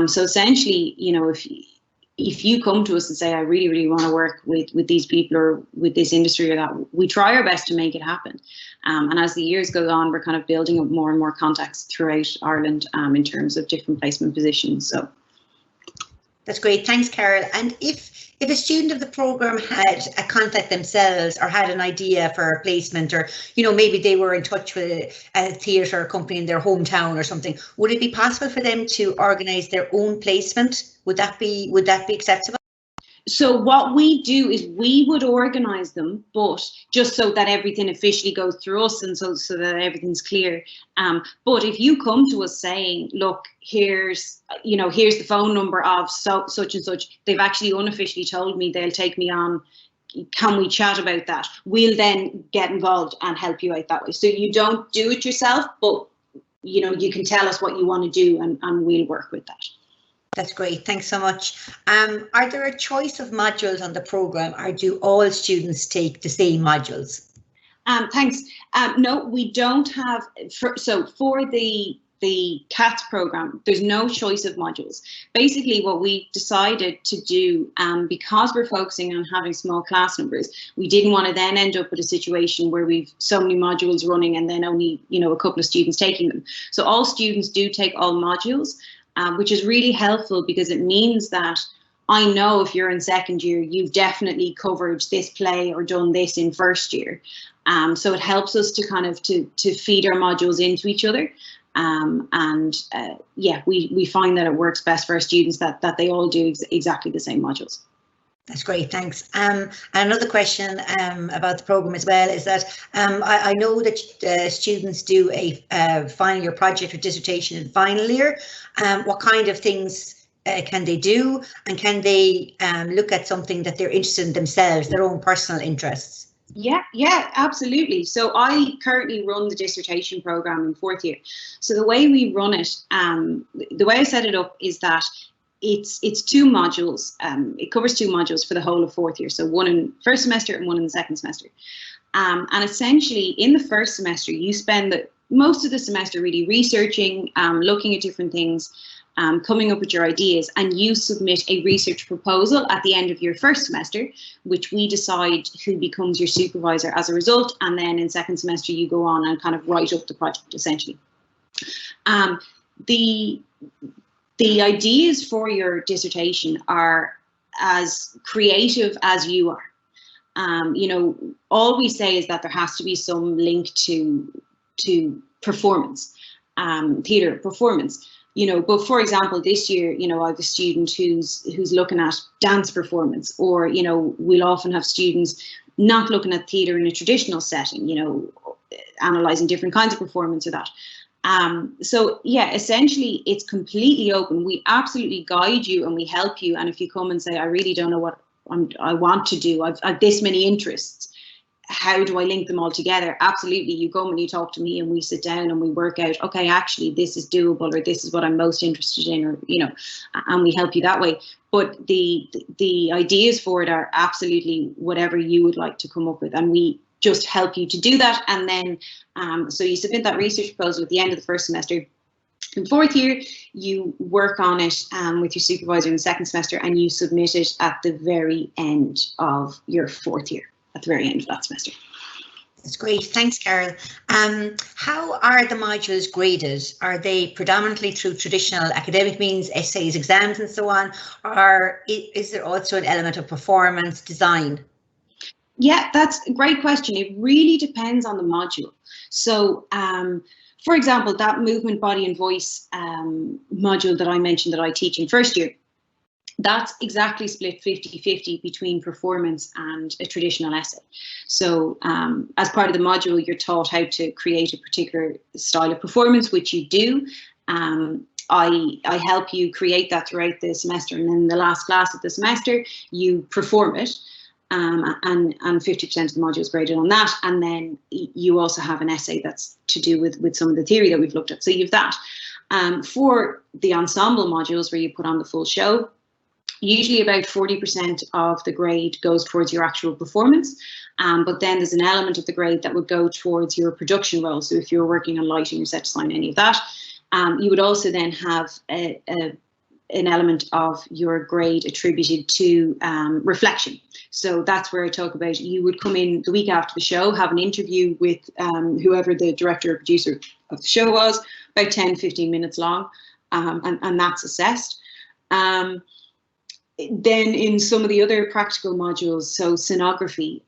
So essentially, you know, if you come to us and say, I really, really want to work with these people or with this industry or that, we try our best to make it happen. And as the years go on, we're kind of building up more and more contacts throughout Ireland in terms of different placement positions. So that's great. Thanks, Carole. And if a student of the programme had a contact themselves or had an idea for a placement, or, you know, maybe they were in touch with a theatre company in their hometown or something, would it be possible for them to organise their own placement? Would that be acceptable? So what we do is we would organise them, but just so that everything officially goes through us and so that everything's clear. But if you come to us saying, look, here's the phone number of such and such, they've actually unofficially told me they'll take me on, can we chat about that? We'll then get involved and help you out that way. So you don't do it yourself, but you know, you can tell us what you want to do and we'll work with that. That's great. Thanks so much. Are there a choice of modules on the programme, or do all students take the same modules? Thanks. No, we don't have. For the CATS programme, there's no choice of modules. Basically, what we decided to do, because we're focusing on having small class numbers, we didn't want to then end up with a situation where we've so many modules running and then only, you know, a couple of students taking them. So all students do take all modules. Which is really helpful because it means that I know if you're in second year, you've definitely covered this play or done this in first year. So it helps us to kind of to feed our modules into each other. Yeah, we find that it works best for our students that they all do exactly the same modules. That's great, thanks. And another question about the programme as well is that I know that students do a final year project or dissertation in final year. What kind of things can they do, and can they look at something that they're interested in themselves, their own personal interests? Yeah, absolutely. So I currently run the dissertation programme in fourth year. So the way we run it, the way I set it up is that it's two modules. It covers two modules for the whole of fourth year. So one in first semester and one in the second semester. And essentially in the first semester, you spend most of the semester really researching, looking at different things, coming up with your ideas, and you submit a research proposal at the end of your first semester, which we decide who becomes your supervisor as a result. And then in second semester, you go on and kind of write up the project essentially. The ideas for your dissertation are as creative as you are. You know, all we say is that there has to be some link to performance, theatre performance. You know, but for example, this year, you know, I have a student who's looking at dance performance, or, you know, we'll often have students not looking at theatre in a traditional setting, you know, analysing different kinds of performance or that. So yeah, essentially it's completely open. We absolutely guide you and we help you. And if you come and say, I really don't know what I want to do, I've this many interests, how do I link them all together? Absolutely, you come and you talk to me and we sit down and we work out, okay, actually this is doable, or this is what I'm most interested in, or, you know, and we help you that way. But the ideas for it are absolutely whatever you would like to come up with, and we just help you to do that. And then so you submit that research proposal at the end of the first semester. In fourth year, you work on it with your supervisor in the second semester, and you submit it at the very end of your fourth year, at the very end of that semester. That's great. Thanks, Carole. How are the modules graded? Are they predominantly through traditional academic means, essays, exams and so on? Or is there also an element of performance design? Yeah, that's a great question. It really depends on the module. So, for example, that movement, body and voice module that I mentioned that I teach in first year, that's exactly split 50-50 between performance and a traditional essay. So as part of the module, you're taught how to create a particular style of performance, which you do. I help you create that throughout the semester, and in the last class of the semester, you perform it. And 50% of the module is graded on that. And then you also have an essay that's to do with some of the theory that we've looked at. So you have that. For the ensemble modules where you put on the full show, usually about 40% of the grade goes towards your actual performance. But then there's an element of the grade that would go towards your production role. So if you're working on lighting or set design, any of that, you would also then have an element of your grade attributed to reflection. So that's where I talk about, you would come in the week after the show, have an interview with whoever the director or producer of the show was, about 10-15 minutes long, and that's assessed. Then in some of the other practical modules, so sonography,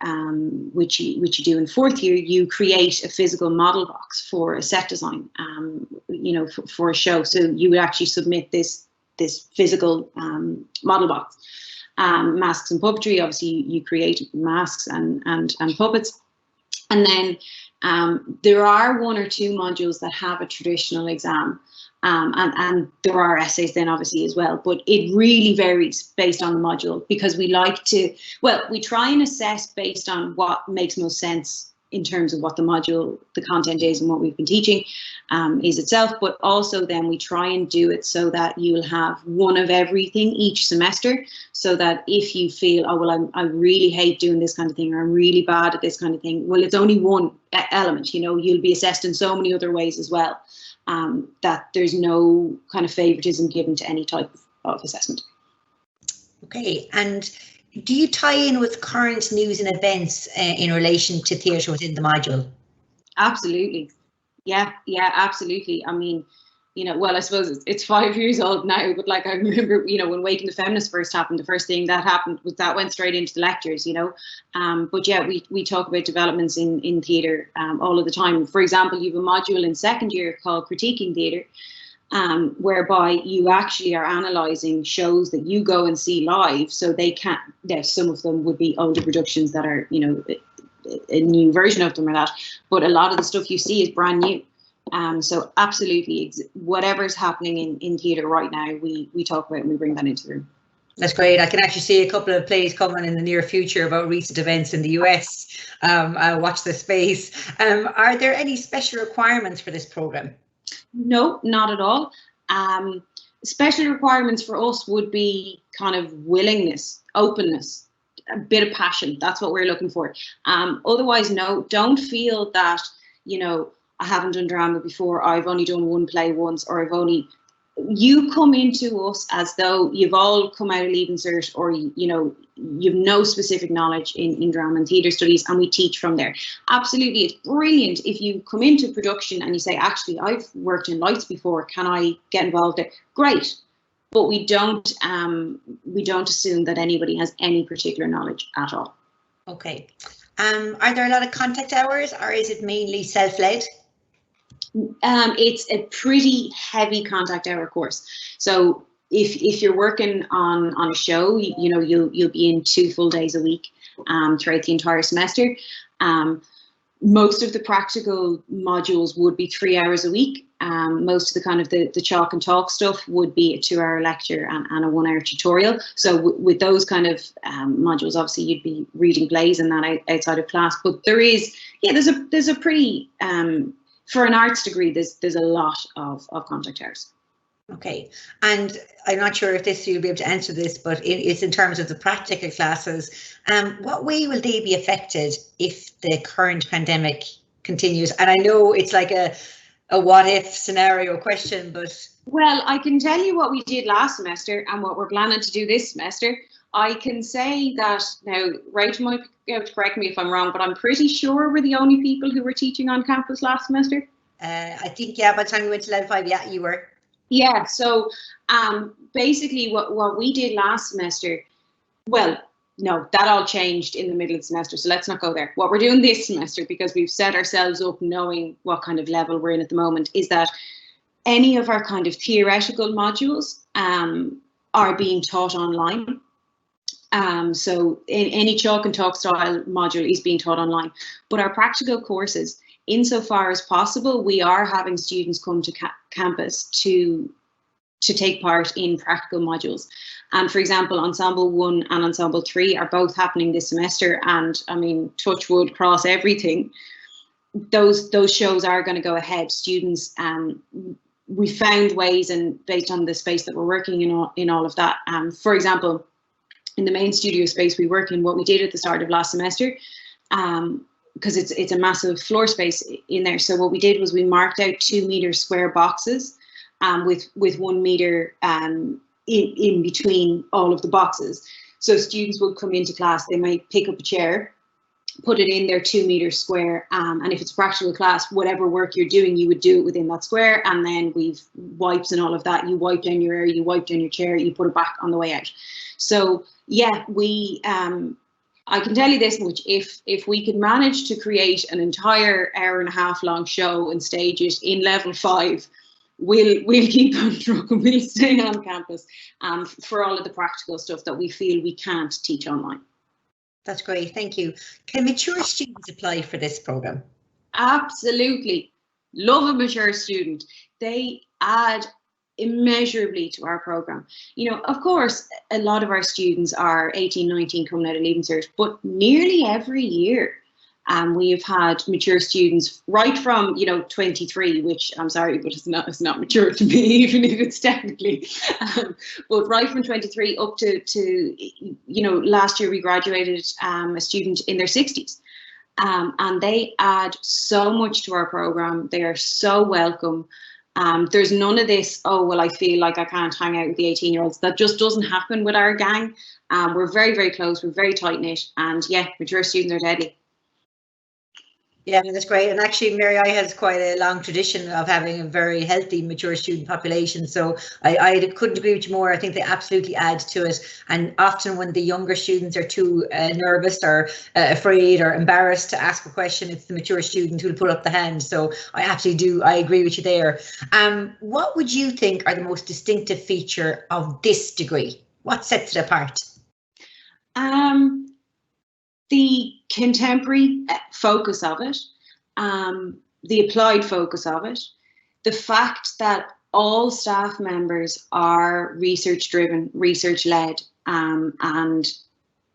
which you do in fourth year, you create a physical model box for a set design, for a show. So you would actually submit this physical model box. Masks and puppetry, obviously you create masks and puppets. And then there are 1 or 2 modules that have a traditional exam. And there are essays then obviously as well, but it really varies based on the module, because we like to, we try and assess based on what makes most sense in terms of what the module, the content is and what we've been teaching is itself, but also then we try and do it so that you'll have one of everything each semester, so that if you feel, oh, well, I really hate doing this kind of thing, or I'm really bad at this kind of thing, well, it's only one element, you'll be assessed in so many other ways as well, that there's no kind of favoritism given to any type of assessment. Okay, and do you tie in with current news and events in relation to theatre within the module? Absolutely. Yeah, absolutely. I mean, I suppose it's 5 years old now, but like I remember, when Waking the Feminist first happened, the first thing that happened was that went straight into the lectures, But yeah, we talk about developments in theatre all of the time. For example, you have a module in second year called Critiquing Theatre, whereby you actually are analysing shows that you go and see live. So they can't, some of them would be older productions that are, a new version of them or that, but a lot of the stuff you see is brand new. So absolutely, whatever's happening in theatre right now, we talk about and we bring that into the room. That's great. I can actually see a couple of plays coming in the near future about recent events in the US. Watch this space. Are there any special requirements for this programme? No, not at all. Special requirements for us would be kind of willingness, openness, a bit of passion. That's what we're looking for. Otherwise, no, don't feel that, I haven't done drama before, I've only done one play once, or you come into us as though you've all come out of Leaving Cert, or, you've no specific knowledge in drama and theatre studies, and we teach from there. Absolutely, it's brilliant if you come into production and you say, actually, I've worked in lights before, can I get involved there? Great, but we don't assume that anybody has any particular knowledge at all. Okay. Are there a lot of contact hours, or is it mainly self-led? It's a pretty heavy contact hour course. So if you're working on a show, you'll be in 2 full days a week throughout the entire semester. Most of the practical modules would be 3 hours a week. Most of the kind of the chalk and talk stuff would be a 2-hour lecture and a 1-hour tutorial. So with those kind of modules, obviously you'd be reading plays and that outside of class. But there's a pretty for an arts degree, there's a lot of contact hours. Okay, and I'm not sure if you'll be able to answer this, but it's in terms of the practical classes. What way will they be affected if the current pandemic continues? And I know it's like a what if scenario question, but well, I can tell you what we did last semester and what we're planning to do this semester. I can say that now, Rachel might be able to correct me if I'm wrong, but I'm pretty sure we're the only people who were teaching on campus last semester. I think, yeah, by the time we went to level 5, yeah, you were. Yeah, so basically what we did last semester, well, no, that all changed in the middle of the semester, so let's not go there. What we're doing this semester, because we've set ourselves up knowing what kind of level we're in at the moment, is that any of our kind of theoretical modules, are being taught online. So any chalk and talk style module is being taught online, but our practical courses, insofar as possible, we are having students come to campus to take part in practical modules. And for example, Ensemble 1 and Ensemble 3 are both happening this semester, and I mean, touch wood, cross everything, those shows are going to go ahead. Students, we found ways, and based on the space that we're working in all of that, for example, in the main studio space we work in, what we did at the start of last semester, because it's a massive floor space in there. So what we did was we marked out 2 meter square boxes with 1 meter in between all of the boxes. So students would come into class, they might pick up a chair, put it in their 2 meter square, and if it's a practical class, whatever work you're doing, you would do it within that square, and then we've wipes and all of that. You wipe down your area, you wipe down your chair, you put it back on the way out. So yeah, we I can tell you this much: if we could manage to create an entire hour-and-a-half long show and stage it in level 5, we'll keep on trucking, we'll stay on campus for all of the practical stuff that we feel we can't teach online. That's great, thank you. Can mature students apply for this program? Absolutely. Love a mature student. They add immeasurably to our program. You know, of course, a lot of our students are 18, 19 coming out of Leaving Cert, but nearly every year we have had mature students right from, 23, which I'm sorry, but it's not mature to me, even if it's technically, but right from 23 up to last year we graduated a student in their 60s. And they add so much to our program. They are so welcome. There's none of this, oh, well, I feel like I can't hang out with the 18-year-olds. That just doesn't happen with our gang. We're very, very close. We're very tight-knit. And yeah, mature students are deadly. Yeah, that's great. And actually, Mary I has quite a long tradition of having a very healthy, mature student population. So I couldn't agree with you more. I think they absolutely add to it. And often when the younger students are too nervous or afraid or embarrassed to ask a question, it's the mature student who'll put up the hand. So I absolutely do. I agree with you there. What would you think are the most distinctive feature of this degree? What sets it apart? The contemporary focus of it, the applied focus of it, the fact that all staff members are research driven, research led, and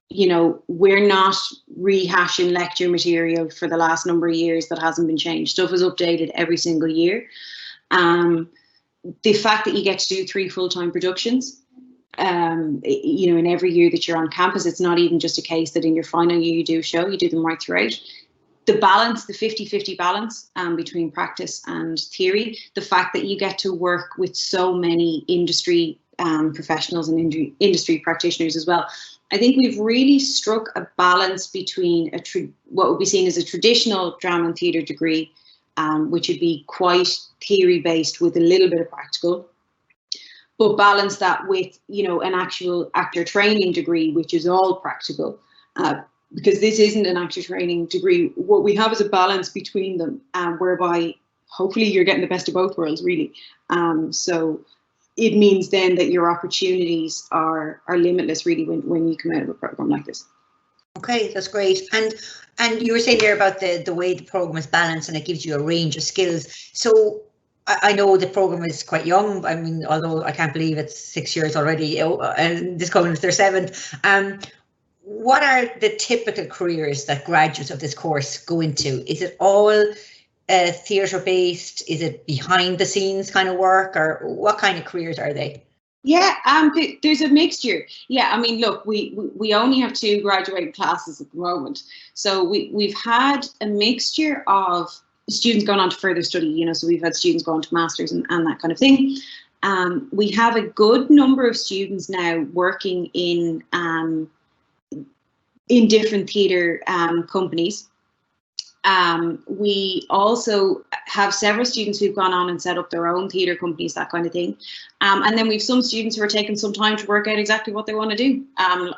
we're not rehashing lecture material for the last number of years that hasn't been changed. Stuff is updated every single year. The fact that you get to do 3 full-time productions, in every year that you're on campus, it's not even just a case that in your final year you do a show, you do them right throughout. The balance, the 50-50 balance between practice and theory, the fact that you get to work with so many industry professionals and industry practitioners as well. I think we've really struck a balance between what would be seen as a traditional drama and theatre degree, which would be quite theory-based with a little bit of practical, but balance that with, an actual actor training degree, which is all practical, because this isn't an actor training degree. What we have is a balance between them, whereby hopefully you're getting the best of both worlds, really. So it means then that your opportunities are limitless, really, when you come out of a program like this. Okay, that's great. And you were saying there about the way the program is balanced and it gives you a range of skills. So I know the program is quite young. I mean, although I can't believe it's 6 years already, and this coming to their 7th. What are the typical careers that graduates of this course go into? Is it all theatre based? Is it behind the scenes kind of work, or what kind of careers are they? Yeah, there's a mixture. Yeah, I mean, look, we only have 2 graduating classes at the moment, so we've had a mixture of students going on to further study, so we've had students going to masters and that kind of thing. We have a good number of students now working in different theatre companies. We also have several students who've gone on and set up their own theatre companies, that kind of thing. And then we've some students who are taking some time to work out exactly what they want to do,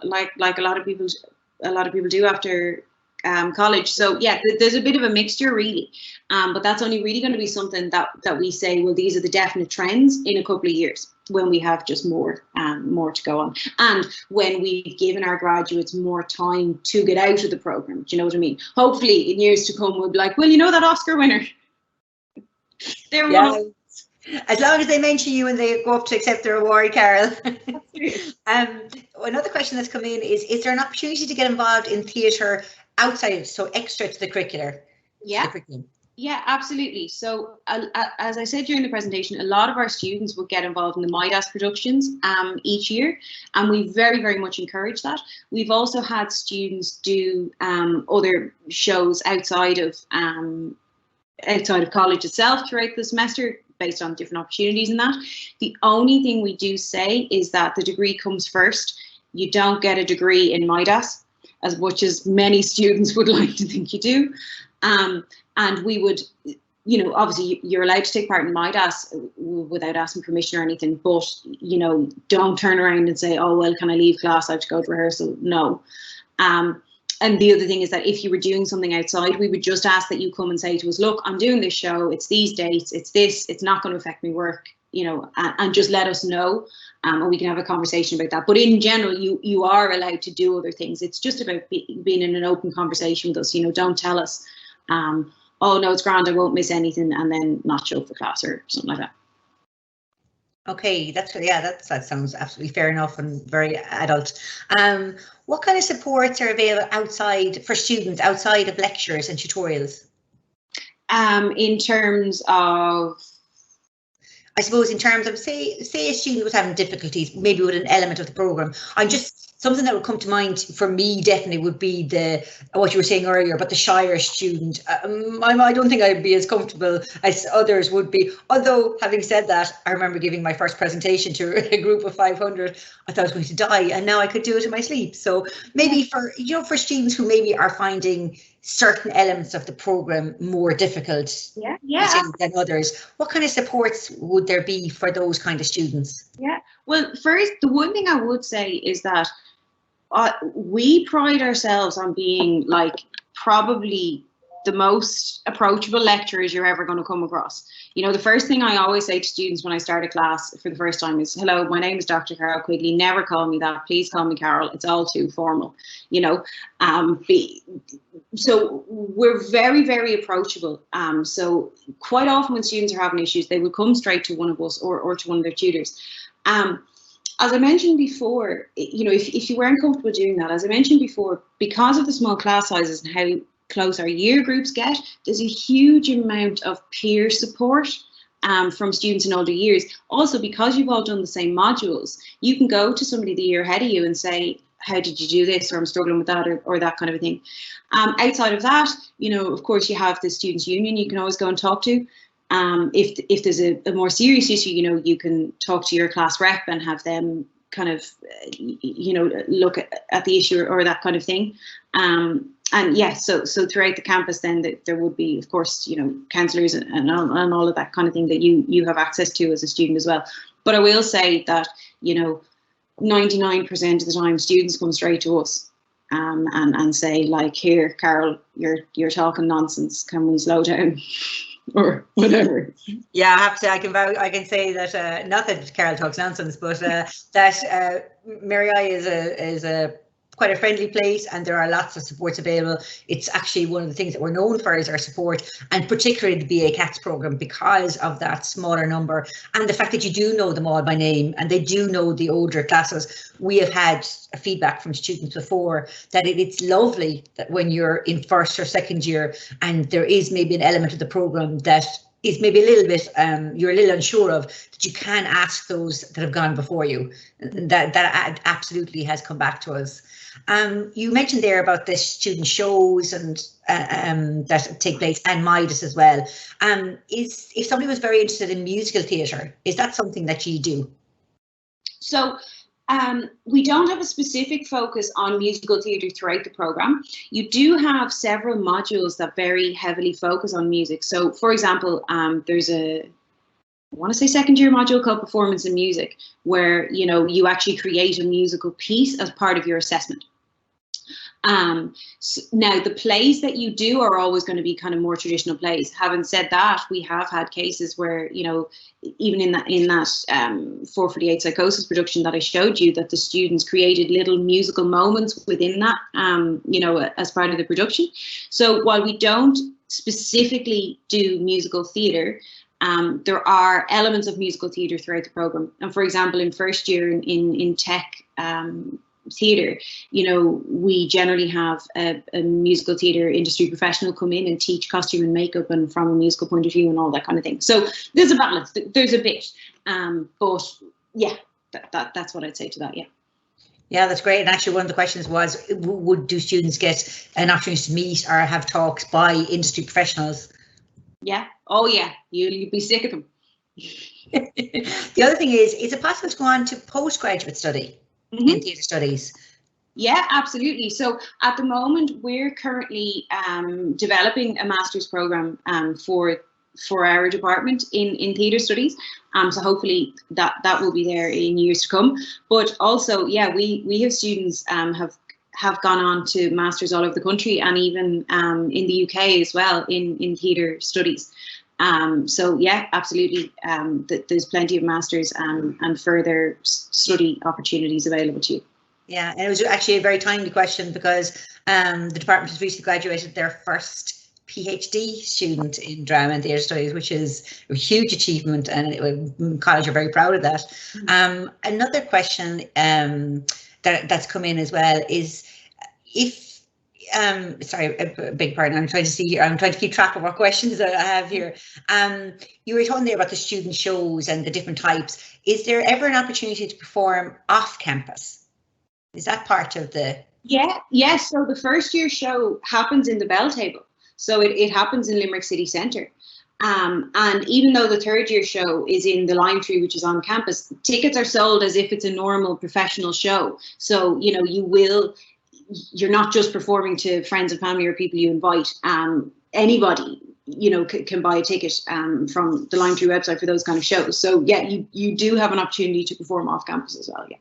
like a lot of people do after college. So yeah, there's a bit of a mixture really, but that's only really going to be something that we say, well, these are the definite trends in a couple of years when we have just more to go on, and when we've given our graduates more time to get out of the program. Do you know what I mean? Hopefully in years to come we'll be like, well, you know that Oscar winner, they're yeah. As long as they mention you when they go up to accept their award, Carole. Another question that's come in is there an opportunity to get involved in theatre outside, so extra to the curricular? Yeah. Yeah, absolutely. So as I said during the presentation, a lot of our students will get involved in the MIDAS productions each year, and we very, very much encourage that. We've also had students do other shows outside of college itself throughout the semester, based on different opportunities and that. The only thing we do say is that the degree comes first. You don't get a degree in MIDAS, as much as many students would like to think you do. And we would, you know, obviously you're allowed to take part in MIDAS without asking permission or anything, but, you know, don't turn around and say, oh, well, can I leave class? I have to go to rehearsal. No. And the other thing is that if you were doing something outside, we would just ask that you come and say to us, look, I'm doing this show, it's these dates, it's this, it's not going to affect my work, you know, and just let us know, and we can have a conversation about that. But in general, you are allowed to do other things. It's just about being in an open conversation with us, you know, don't tell us, oh, no, it's grand, I won't miss anything, and then not show up for class or something like that. Okay, that sounds absolutely fair enough and very adult. What kind of supports are available outside for students outside of lectures and tutorials? In terms of, I suppose in terms of say a student was having difficulties maybe with an element of the program. Something that would come to mind for me definitely would be what you were saying earlier about the shyer student. I don't think I'd be as comfortable as others would be. Although, having said that, I remember giving my first presentation to a group of 500. I thought I was going to die, and now I could do it in my sleep. So maybe for students who maybe are finding certain elements of the program more difficult than others, what kind of supports would there be for those kind of students? Yeah, well, first, the one thing I would say is that we pride ourselves on being like probably the most approachable lecturers you're ever going to come across. You know, the first thing I always say to students when I start a class for the first time is, hello, my name is Dr. Carole Quigley. Never call me that. Please call me Carole. It's all too formal, you know. So we're very, very approachable. So quite often when students are having issues, they would come straight to one of us or to one of their tutors. As I mentioned before, you know, if you weren't comfortable doing that, as I mentioned before, because of the small class sizes and how close our year groups get, there's a huge amount of peer support from students in older years. Also, because you've all done the same modules, you can go to somebody the year ahead of you and say, how did you do this? Or I'm struggling with that, or that kind of a thing. Outside of that, you know, of course, you have the Students' Union you can always go and talk to. If there's a more serious issue, you know, you can talk to your class rep and have them kind of, you know, look at the issue or that kind of thing. And yeah, so throughout the campus, then there would be, of course, you know, counsellors and all of that kind of thing that you have access to as a student as well. But I will say that, you know, 99% of the time, students come straight to us and say, like, here, Carole, you're talking nonsense. Can we slow down? Or whatever. Yeah, I have to say, I can say that not that Carole talks nonsense, but that Mary I is a quite a friendly place, and there are lots of supports available. It's actually one of the things that we're known for is our support, and particularly the BA CATS program, because of that smaller number and the fact that you do know them all by name and they do know the older classes. We have had feedback from students before that it's lovely that when you're in first or second year and there is maybe an element of the program that is maybe a little bit you're a little unsure of, that you can ask those that have gone before you. That absolutely has come back to us. You mentioned there about the student shows and that take place, and MIDAS as well. If somebody was very interested in musical theatre, is that something that you do? So we don't have a specific focus on musical theatre throughout the programme. You do have several modules that very heavily focus on music. So, for example, there's I want to say second year module called Performance in Music, where, you know, you actually create a musical piece as part of your assessment. Now, the plays that you do are always going to be kind of more traditional plays. Having said that, we have had cases where, you know, even in that 448 Psychosis production that I showed you, that the students created little musical moments within that, you know, as part of the production. So while we don't specifically do musical theatre, there are elements of musical theatre throughout the programme. And for example, in first year in tech theatre, you know, we generally have a musical theatre industry professional come in and teach costume and makeup and from a musical point of view and all that kind of thing. So there's a balance, there's a bit, but yeah, that's what I'd say to that. Yeah. Yeah, that's great. And actually, one of the questions was, do students get an opportunity to meet or have talks by industry professionals? Yeah. Oh, yeah. You'd be sick of them. The other thing is it possible to go on to postgraduate study in theatre studies? Yeah, absolutely. So at the moment, we're currently developing a master's program for our department in theatre studies. So hopefully that will be there in years to come. But also, yeah, we have students have gone on to masters all over the country, and even in the UK as well in theatre studies. So yeah, absolutely. There's plenty of masters and further study opportunities available to you. Yeah, and it was actually a very timely question because the department has recently graduated their first PhD student in drama and theatre studies, which is a huge achievement, and college are very proud of that. Another question that's come in as well is, if sorry, a big pardon, I'm trying to see here, I'm trying to keep track of what questions that I have here. You were talking there about the student shows and the different types. Is there ever an opportunity to perform off campus? Is that part of the? Yeah. So the first year show happens in the Bell Table. So it happens in Limerick City Centre. And even though the third year show is in the Lime Tree, which is on campus, tickets are sold as if it's a normal professional show. So, you know, you're not just performing to friends and family or people you invite. Anybody, you know, can buy a ticket from the Lime Tree website for those kind of shows. So yeah, you do have an opportunity to perform off campus as well. Yeah.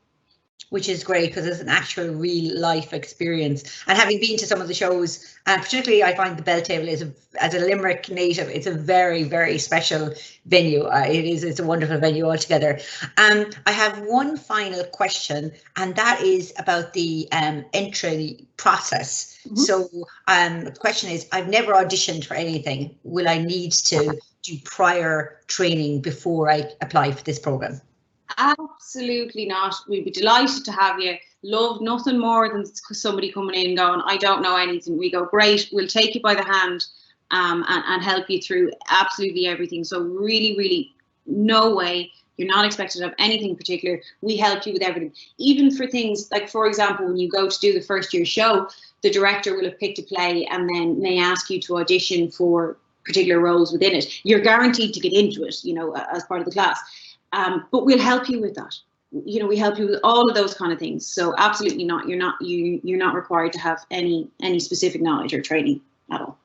Which is great because it's an actual real life experience. And having been to some of the shows, and particularly I find the Bell Table is, as a Limerick native, it's a very, very special venue. It's a wonderful venue altogether. I have one final question, and that is about the entry process. So the question is, I've never auditioned for anything. Will I need to do prior training before I apply for this program? Absolutely not. We'd be delighted to have you. Love nothing more than somebody coming in going, I don't know anything. We go, great, we'll take you by the hand and help you through absolutely everything. So really, really, no way. You're not expected to have anything particular. We help you with everything. Even for things like, for example, when you go to do the first year show, the director will have picked a play and then may ask you to audition for particular roles within it. You're guaranteed to get into it, you know, as part of the class. But we'll help you with that. You know, we help you with all of those kind of things. So absolutely not. You're not required to have any specific knowledge or training at all.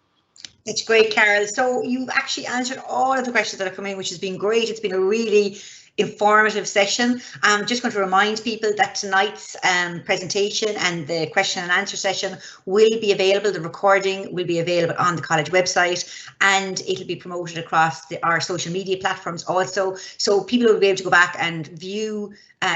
That's great, Carole. So you've actually answered all of the questions that have come in, which has been great. It's been a really informative session. I'm just going to remind people that tonight's presentation and the question and answer session will be available. The recording will be available on the college website, and it'll be promoted across our social media platforms also. So people will be able to go back and view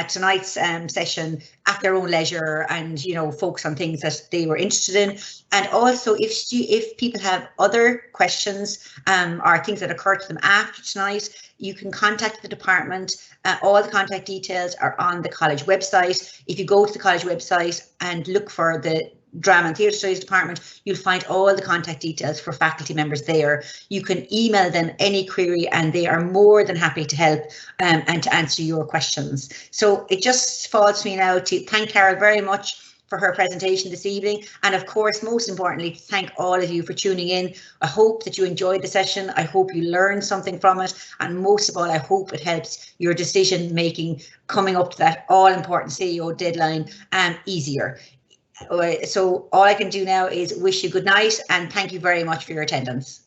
tonight's session at their own leisure and, you know, focus on things that they were interested in. And also, if people have other questions or things that occur to them after tonight, you can contact the department. All the contact details are on the college website. If you go to the college website and look for the Drama and Theatre Studies department, you'll find all the contact details for faculty members there. You can email them any query and they are more than happy to help and to answer your questions. So it just falls to me now to thank Carole very much for her presentation this evening, and of course, most importantly, thank all of you for tuning in. I hope that you enjoyed the session. I hope you learned something from it, and most of all, I hope it helps your decision making coming up to that all important CAO deadline easier. So all I can do now is wish you good night and thank you very much for your attendance.